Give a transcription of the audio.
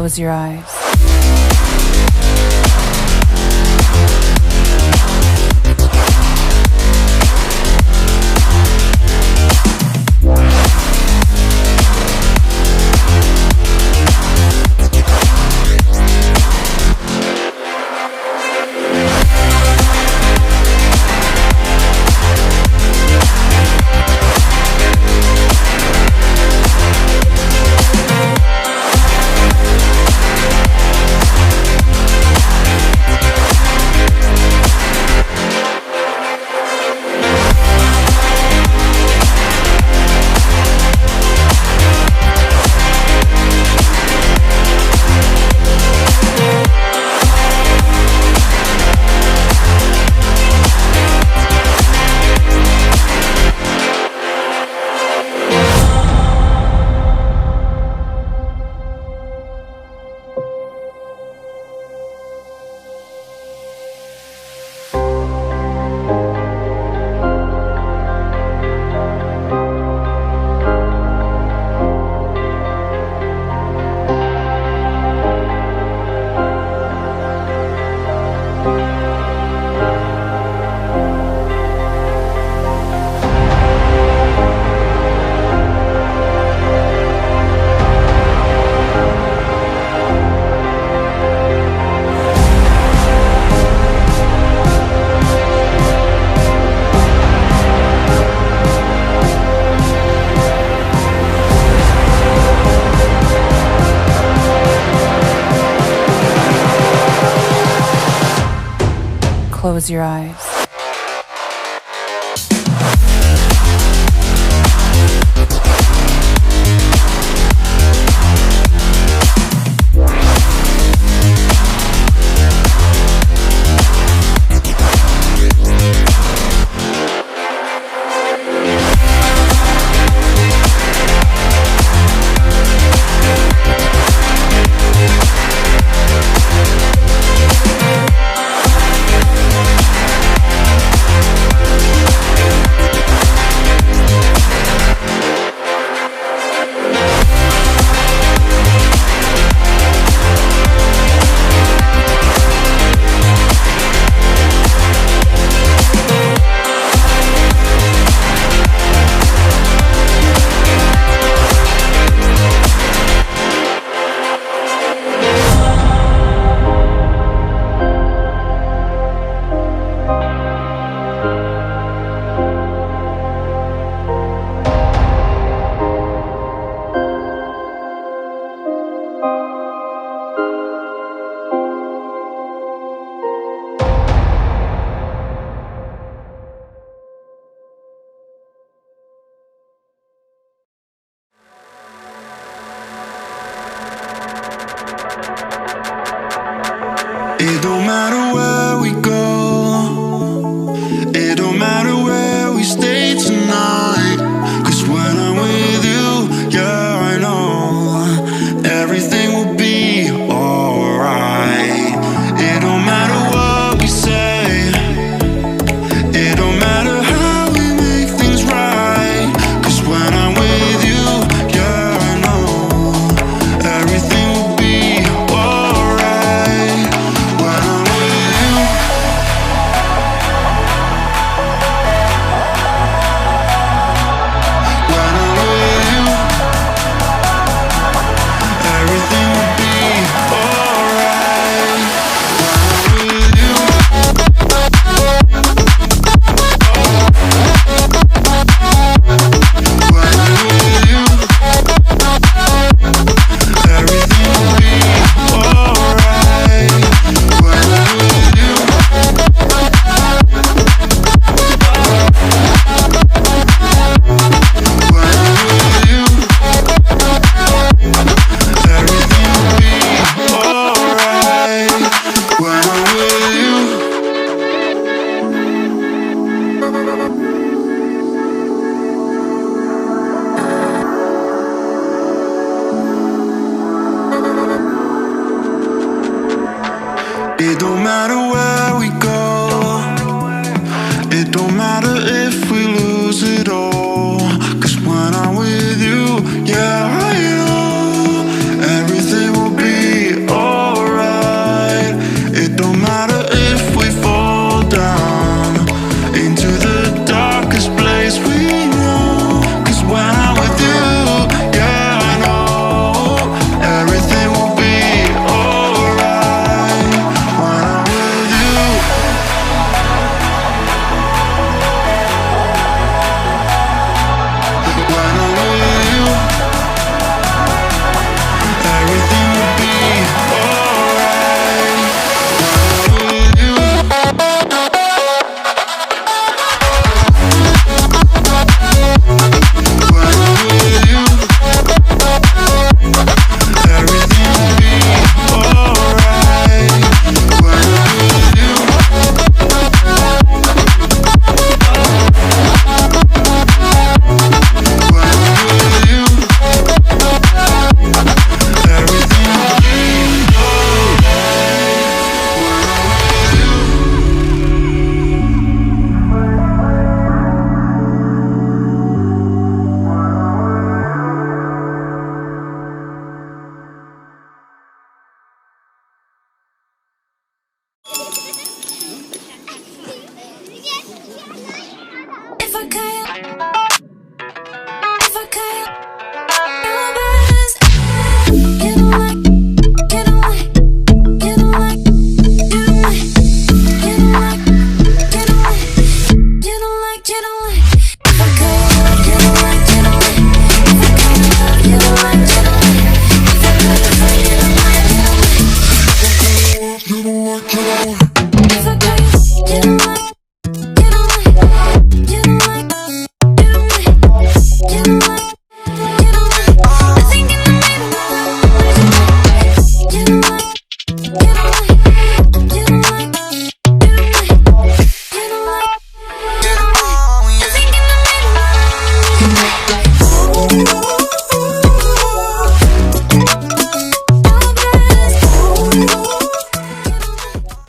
Close your eyes. Close your eyes. It don't matter where we go, it don't matter where we stay tonight. Cause when I'm with you, yeah, I know everything will be alright. It don't matter what we say, it don't matter how we make things right. Cause when I'm with you, yeah, I know everything will be alright. When I'm with you, when I'm with you, everything will be alright. When I'm with you, when I'm with you, everything will be alright. When I'm with you, when I'm with you, everything will be alright. When I'm with you. It don't matter where